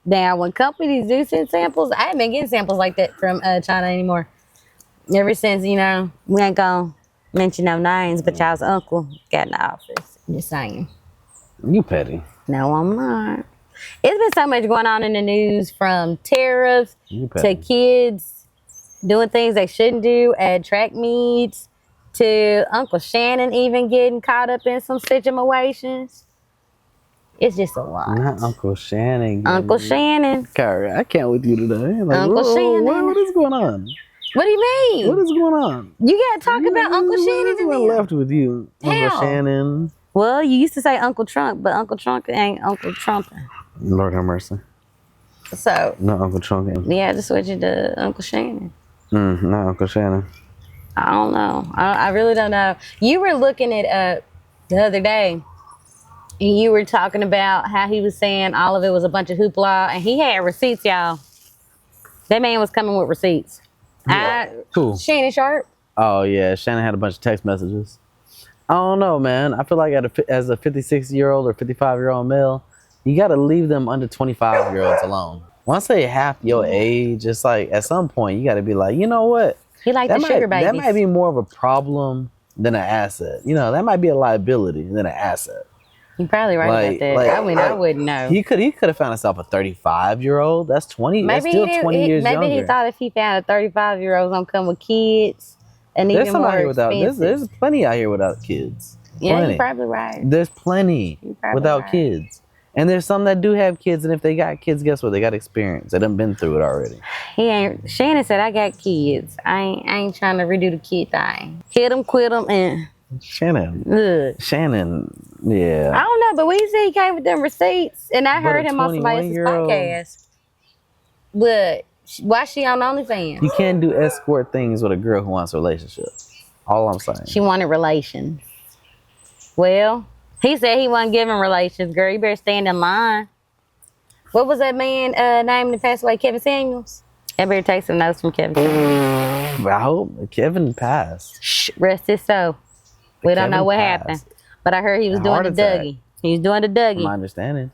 Now, when companies do send samples, I haven't been getting samples like that from China anymore. Ever since, you know, we ain't gonna mention no names, but y'all's uncle got in the office. Just saying. You petty. No, I'm not. It's been so much going on in the news, from tariffs to kids doing things they shouldn't do at track meets, to Uncle Shannon even getting caught up in some situations. It's just a lot. Not Uncle Shannon. Uncle Shannon. Carrie, I can't with you today. Like, Uncle Shannon. What is going on? What do you mean? What is going on? You gotta talk about Uncle Shannon. What left with you? Uncle Shannon. Well, you used to say Uncle Trump, but Uncle Trump ain't Uncle Trump. Lord have mercy. So. No, Uncle Trump. Yeah, just switch it to Uncle Shannon. Not Uncle Shannon. I don't know. I really don't know. You were looking it up the other day, and you were talking about how he was saying all of it was a bunch of hoopla, and he had receipts, y'all. That man was coming with receipts. Cool. Shannon Sharpe. Oh, yeah. Shannon had a bunch of text messages. I don't know, man. I feel like as a 56-year-old or 55-year-old male, you got to leave them under 25-year-olds alone. Once they half your age, it's like at some point you got to be like, you know what? He like the sugar babies. That might be more of a problem than an asset. You know, that might be a liability than an asset. You're probably right about that. I mean, I wouldn't know. He could have found himself a 35-year-old. That's 20. Maybe that's still 20 years younger. Maybe he thought if he found a 35-year-old gonna come with kids and even more expensive. There's plenty out here without kids. Yeah, you're probably right. There's plenty without kids. And there's some that do have kids, and if they got kids, guess what? They got experience. They done been through it already. Shannon said, I got kids. I ain't trying to redo the kid thing. Hit them, quit them, and... Shannon, yeah. I don't know, but we see he came with them receipts, and I heard him on somebody else's podcast. But why she on OnlyFans? You can't do escort things with a girl who wants a relationship. All I'm saying. She wanted relations. Well, he said he wasn't giving relations, girl. You better stand in line. What was that man name that passed away? Kevin Samuels? I better take some notes from Kevin Samuels. I hope Kevin passed. Shh, rest his soul. We don't know what happened. But I heard he was doing the Dougie. He was doing the Dougie. My understanding.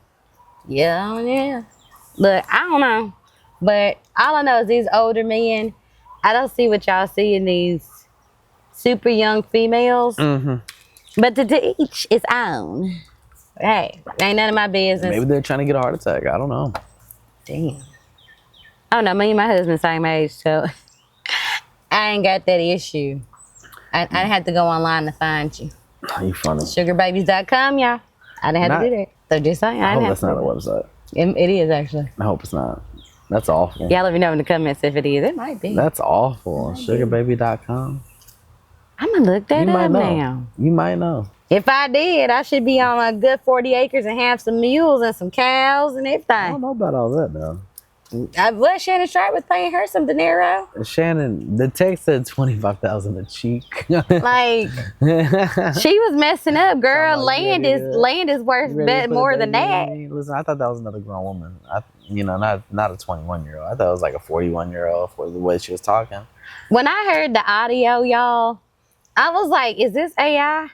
Yeah. Look, I don't know. But all I know is these older men, I don't see what y'all see in these super young females. But to each its own. Hey, ain't none of my business. Maybe they're trying to get a heart attack. I don't know. Damn. I don't know. Me and my husband same age, so I ain't got that issue. I had to go online to find you. You funny. Sugarbabies.com, y'all. I didn't have to do that. So just saying, I hope that's not a website. It is, actually. I hope it's not. That's awful. Y'all let me know in the comments if it is. It might be. That's awful. Sugarbaby.com. I'm going to look that up now. You might know. If I did, I should be on a good 40 acres and have some mules and some cows and everything. I don't know about all that, though. What Shannon Sharpe was paying her some dinero. Shannon, the text said $25,000 a cheek. Like, she was messing up, girl. Land is worth more than that. Listen, I thought that was another grown woman. Not a 21-year-old. I thought it was like a 41-year-old for the way she was talking. When I heard the audio, y'all, I was like, "Is this AI?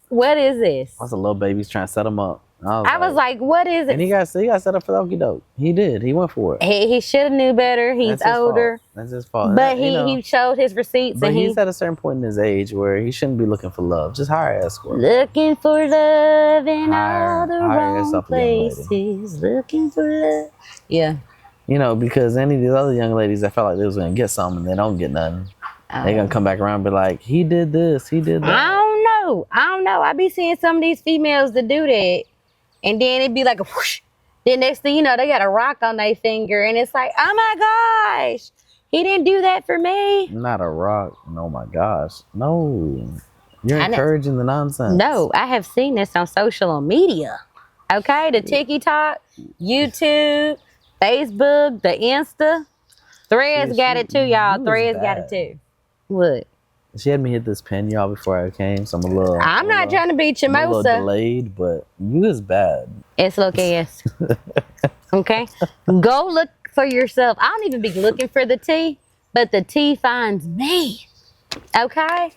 What is this?" That's a little baby's trying to set him up. I was like, what is it? And he got set up for the okie doke. He did. He went for it. He should have knew better. He's older. That's his fault. But he showed his receipts. But he's at a certain point in his age where he shouldn't be looking for love. Just hire an escort. Looking for love in all the wrong places. Looking for love. Yeah. Because any of these other young ladies that felt like they was going to get something and they don't get nothing, they're going to come back around and be like, he did this, he did that. I don't know. I be seeing some of these females that do that. And then it'd be like a whoosh. Then next thing you know, they got a rock on their finger. And it's like, oh my gosh, he didn't do that for me. Not a rock. Oh my gosh. No. You're encouraging the nonsense. No, I have seen this on social media. Okay? The TikTok, YouTube, Facebook, the Insta. Threads got it too, y'all. Threads got it too. What? She had me hit this pen, y'all, before I came, so I'm not trying to be Chimosa. I'm a little delayed, but you is bad. It's look ass. Okay? Go look for yourself. I don't even be looking for the tea, but the tea finds me. Okay?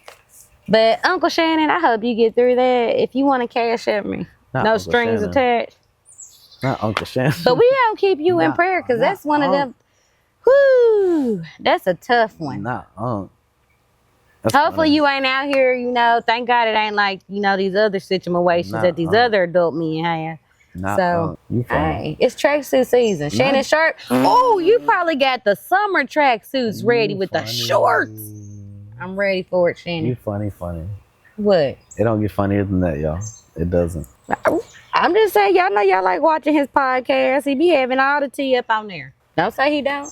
But Uncle Shannon, I hope you get through that. If you want to cash at me, no strings attached. Not Uncle Shannon. But we don't keep you in prayer because that's one of them. Whoo, that's a tough one. Not Unc. Hopefully you ain't out here, you know, thank God it ain't like, you know, these other situations that these other adult men have. So, hey, it's tracksuit season. Shannon Sharpe, oh, you probably got the summer tracksuits ready with the shorts. I'm ready for it, Shannon. You funny. What? It don't get funnier than that, y'all. It doesn't. I'm just saying, y'all know y'all like watching his podcast. He be having all the tea up on there. Don't say he don't.